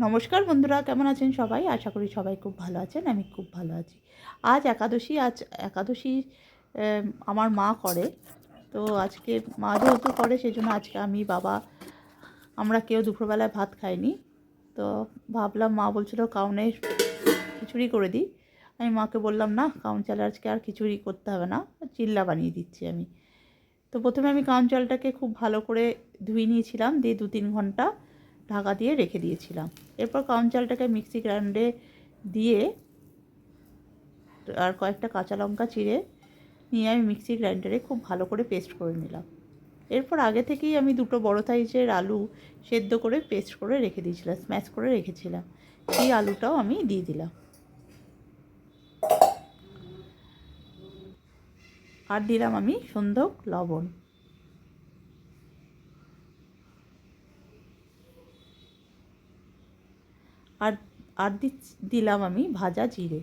নমস্কার বন্ধুরা, কেমন আছেন সবাই? আশা করি সবাই খুব ভালো আছেন। আমি খুব ভালো আছি। আজ একাদশী আমার মা করে। তো আজকে মা যেহেতু করে সেজন্য আজকে আমি, বাবা, আমরা কেউ দুপুরবেলায় ভাত খাইনি। তো ভাবলাম, মা বলছিল কাউনের খিচুড়ি করে দিই। আমি মাকে বললাম, না, কাউন চালে আজকে আর খিচুড়ি করতে হবে না, চিল্লা বানিয়ে দিচ্ছি আমি। তো প্রথমে আমি কাউন চালটাকে খুব ভালো করে ধুয়ে নিয়েছিলাম, দিয়ে 2-3 ঘন্টা ঢাকা দিয়ে রেখে দিয়েছিলাম। এরপর কাউন চালটাকে মিক্সি গ্রাইন্ডারে দিয়ে আর কয়েকটা কাঁচা লঙ্কা চিড়ে নিয়ে আমি মিক্সি গ্রাইন্ডারে খুব ভালো করে পেস্ট করে নিলাম। এরপর আগে থেকেই আমি 2 বড় সাইজের আলু সেদ্ধ করে পেস্ট করে রেখে দিয়েছিলাম, স্ম্যাশ করে রেখেছিলাম। সেই আলুটাও আমি দিয়ে দিলাম, আর দিলাম আমি সন্ধক লবণ, আর আর দিলাম আমি ভাজা জিরে।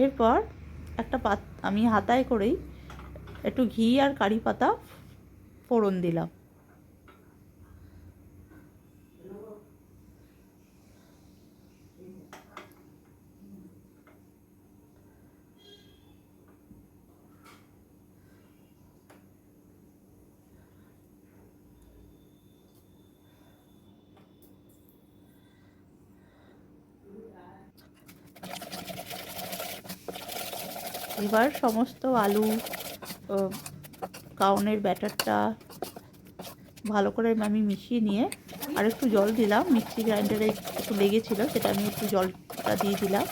এরপর আমি হাতায় করেই একটু ঘি আর কারি পাতা ফোড়ন দিলাম। এবার সমস্ত আলু, কাউনের ব্যাটারটা ভালো করে আমি মিশিয়ে নিয়ে আর একটু জল দিলাম। মিক্সি গ্রাইন্ডারে একটু লেগেছিলো, সেটা আমি একটু জলটা দিয়ে দিলাম।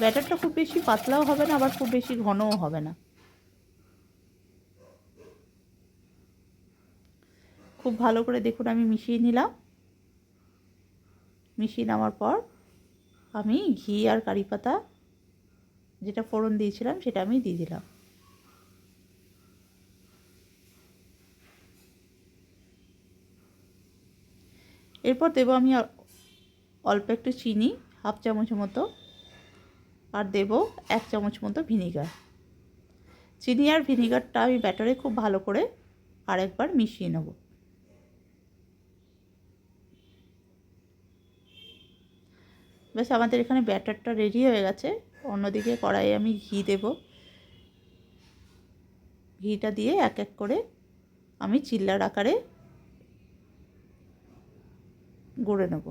ব্যাটারটা খুব বেশি পাতলাও হবে না, আবার খুব বেশি ঘনও হবে না। খুব ভালো করে দেখুন আমি মিশিয়ে নিলাম। মিশিয়ে নেওয়ার পর আমি ঘি আর কারি পাতা যেটা ফোড়ন দিয়েছিলাম সেটা আমি দিয়ে দিলাম। এরপর দেবো আমি অল্প একটু চিনি, হাফ চামচ মতো, আর দেব 1 চামচ মতো ভিনিগার। চিনি আর ভিনিগারটা আমি ব্যাটারে খুব ভালো করে আরেকবার মিশিয়ে নেব। ব্যাস, আমাদের এখানে ব্যাটারটা রেডি হয়ে গেছে। অন্যদিকে কড়াইয়ে আমি ঘি দেব। ঘিটা দিয়ে এক এক করে আমি চিল্লার আকারে গড়ে নেব।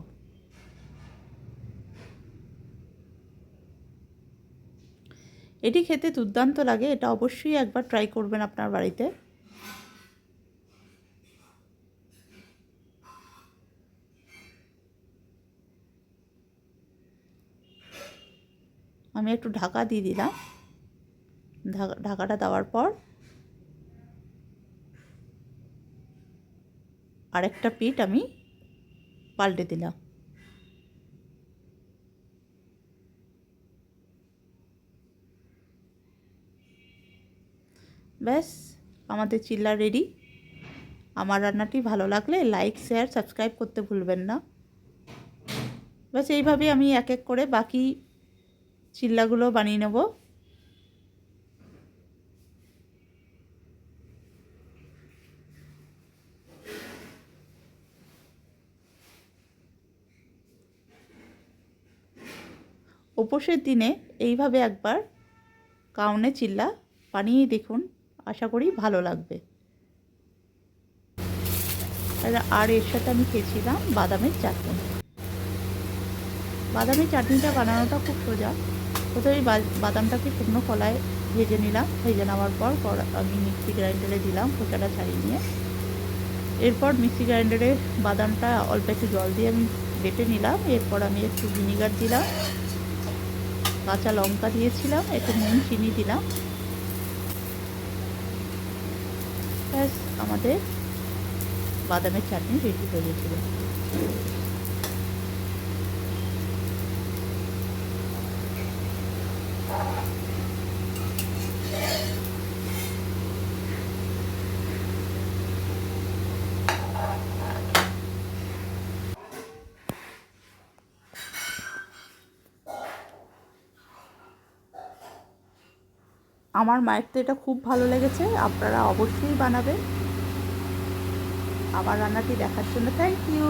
এটি খেতে দুর্দান্ত লাগে, এটা অবশ্যই একবার ট্রাই করবেন আপনার বাড়িতে। আমি একটু ঢাকা দিয়ে দিলাম। ঢাকাটা দেওয়ার পর আরেকটা পিঠ আমি পাল্টে দিলাম। ব্যাস, আমাদের চিল্লা রেডি। আমার রান্নাটি ভালো লাগলে লাইক, শেয়ার, সাবস্ক্রাইব করতে ভুলবেন না। ব্যাস, এইভাবেই আমি এক এক করে বাকি চিল্লাগুলো বানিয়ে নেব। উপোসের দিনে এইভাবে একবার কাউনে চিল্লা বানিয়ে দেখুন, আশা করি ভালো লাগবে। আর এর সাথে আমি খেয়েছিলাম বাদামের চাটনি। বাদামের চাটনিটা বানানোটা খুব সোজা। প্রথমে বাদামটাকে শুকনো কলায় ভেজে নিলাম। ভেজে নেওয়ার পর আমি মিক্সি গ্রাইন্ডারে দিলাম খোসাটা ছাড়িয়ে নিয়ে। এরপর মিক্সি গ্রাইন্ডারে বাদামটা অল্প একটু জল দিয়ে আমি বেটে নিলাম। এরপর আমি একটু ভিনিগার দিলাম, কাঁচা লঙ্কা দিয়েছিলাম, একটু নুন, চিনি দিলাম। ব্যাস, আমাদের বাদামের চাটনি রেডি হয়ে গেছিলো। আমার মায়ের তো এটা খুব ভালো লেগেছে, আপনারা অবশ্যই বানাবেন। আমার রান্নাটি দেখার জন্য থ্যাংক ইউ।